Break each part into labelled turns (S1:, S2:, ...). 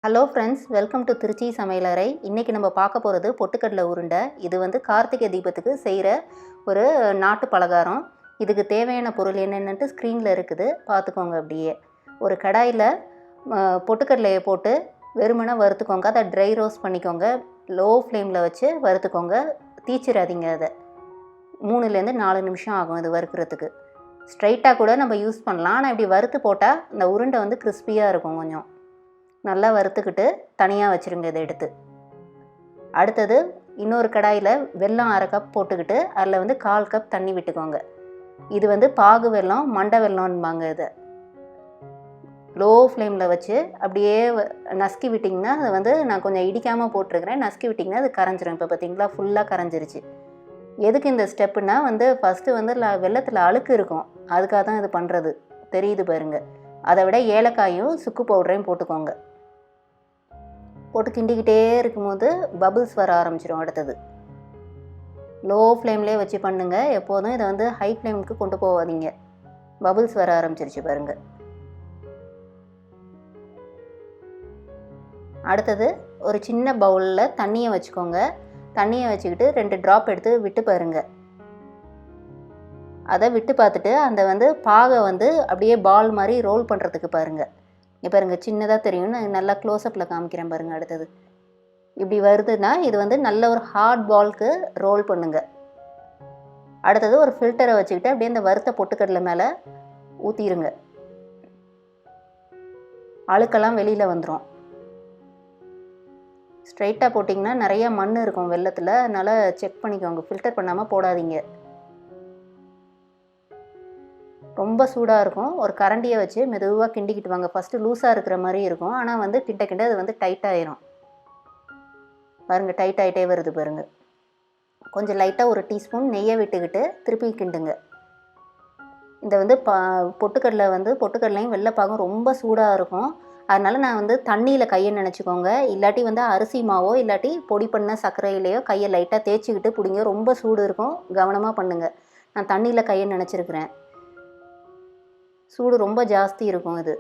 S1: Hello friends, welcome to Trichy சமையலறை. இன்றைக்கி நம்ம பார்க்க போகிறது பொட்டுக்கடலை உருண்டை. இது வந்து கார்த்திகை தீபத்துக்கு செய்கிற ஒரு நாட்டு பலகாரம். இதுக்கு தேவையான பொருள் என்னென்னட்டு ஸ்க்ரீனில் இருக்குது, பார்த்துக்கோங்க. அப்படியே ஒரு கடாயில் பொட்டுக்கடலையை போட்டு வெறுமனை வறுத்துக்கோங்க. அதை ட்ரை ரோஸ்ட் பண்ணிக்கோங்க. லோ ஃப்ளேமில் வச்சு வறுத்துக்கோங்க. தீச்சிடாதீங்க. அதை 3லேருந்து 4 நிமிஷம் ஆகும் இது வறுக்கிறதுக்கு. ஸ்ட்ரைட்டாக கூட நம்ம யூஸ் பண்ணலாம். ஆனால் இப்படி வறுத்து போட்டால் இந்த உருண்டை வந்து கிறிஸ்பியாக இருக்கும். கொஞ்சம் நல்லா வறுத்துக்கிட்டு தனியாக வச்சுருங்க. இதை எடுத்து அடுத்தது இன்னொரு கடாயில் வெல்லம் 1/2 கப் போட்டுக்கிட்டு அதில் வந்து 1/4 கப் தண்ணி விட்டுக்கோங்க. இது வந்து பாகு வெல்லம், மண்டை வெல்லம்பாங்க. இதை லோ ஃப்ளேமில் வச்சு அப்படியே நசுக்கி விட்டிங்கன்னா, அதை வந்து நான் கொஞ்சம் இடிக்காமல் போட்டிருக்கிறேன். நசுக்கி விட்டிங்கன்னா அது கரைஞ்சிரும். இப்போ பார்த்திங்களா, ஃபுல்லாக கரைஞ்சிருச்சு. எதுக்கு இந்த ஸ்டெப்புனா வந்து ஃபஸ்ட்டு வந்து வெல்லத்தில் அழுக்கு இருக்கும், அதுக்காக தான் இது பண்ணுறது. தெரியுது பாருங்கள். அதை விட ஏலக்காயும் சுக்கு பவுடரையும் போட்டுக்கோங்க. போட்டு கிண்டிக்கிட்டே இருக்கும்போது பபுள்ஸ் வர ஆரம்பிச்சிடும். அடுத்தது லோ ஃப்ளேம்லேயே வச்சு பண்ணுங்கள். எப்போதும் இதை வந்து ஹை ஃப்ளேமுக்கு கொண்டு போகாதீங்க. பபுள்ஸ் வர ஆரம்பிச்சிருச்சு பாருங்கள். அடுத்தது ஒரு சின்ன பவுலில் தண்ணியை வச்சுக்கோங்க. தண்ணியை வச்சுக்கிட்டு 2 ட்ராப் எடுத்து விட்டு பாருங்கள். அதை விட்டு பார்த்துட்டு அந்த வந்து பாகை வந்து அப்படியே பால் மாதிரி ரோல் பண்ணுறதுக்கு பாருங்கள். இங்கே பாருங்கள், சின்னதாக தெரியும். நான் நல்லா க்ளோஸ்அப்பில் காமிக்கிறேன் பாருங்கள். அடுத்தது இப்படி வருதுன்னா இது வந்து நல்ல ஒரு ஹார்ட் பால்க்கு ரோல் பண்ணுங்கள். அடுத்தது ஒரு ஃபில்டரை வச்சுக்கிட்டு அப்படியே இந்த வறுத்த பொட்டுக்கடலை மேலே ஊற்றிடுங்க. அழுக்கெல்லாம் வெளியில் வந்துடும். ஸ்ட்ரைட்டாக போட்டிங்கன்னா நிறையா மண் இருக்கும் வெல்லத்தில், அதனால் செக் பண்ணிக்கோங்க. ஃபில்டர் பண்ணாமல் போடாதீங்க. ரொம்ப சூடாக இருக்கும். ஒரு கரண்டியை வச்சு மெதுவாக கிண்டிக்கிட்டு வாங்க. ஃபஸ்ட்டு லூஸாக இருக்கிற மாதிரி இருக்கும், ஆனால் வந்து கிண்ட கிண்ட அது வந்து டைட்டாகிடும். பாருங்கள், டைட் ஆகிட்டே வருது பாருங்கள். கொஞ்சம் லைட்டாக ஒரு டீஸ்பூன் நெய்யை விட்டுக்கிட்டு திருப்பி கிண்டுங்க. இந்த வந்து பொட்டுக்கடலையும் வெள்ளைப்பாகும் ரொம்ப சூடாக இருக்கும். அதனால் நான் வந்து தண்ணியில் கையை நினச்சிக்கோங்க. இல்லாட்டி வந்து அரிசி மாவோ இல்லாட்டி பொடி பண்ண சர்க்கரையிலையோ கையை லைட்டாக தேய்ச்சிக்கிட்டு பிடிங்க. ரொம்ப சூடு இருக்கும், கவனமாக பண்ணுங்கள். நான் தண்ணியில் கையை நினச்சிருக்கிறேன். சூடு ரொம்ப ஜாஸ்தி இருக்கும். இது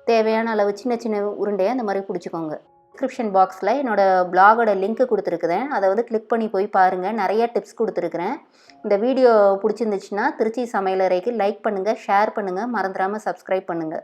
S1: தேவையான அளவு சின்ன சின்ன உருண்டையாக இந்த மாதிரி பிடிச்சிக்கோங்க. டிஸ்கிரிப்ஷன் பாக்ஸில் என்னோடய பிளாகோட லிங்க்கு கொடுத்துருக்குறேன். அதை வந்து கிளிக் பண்ணி போய் பாருங்கள். நிறையா டிப்ஸ் கொடுத்துருக்குறேன். இந்த வீடியோ பிடிச்சிருந்துச்சுன்னா திருச்சி சமையலறைக்கு லைக் பண்ணுங்கள், ஷேர் பண்ணுங்கள், மறந்துடாமல் சப்ஸ்கிரைப் பண்ணுங்கள்.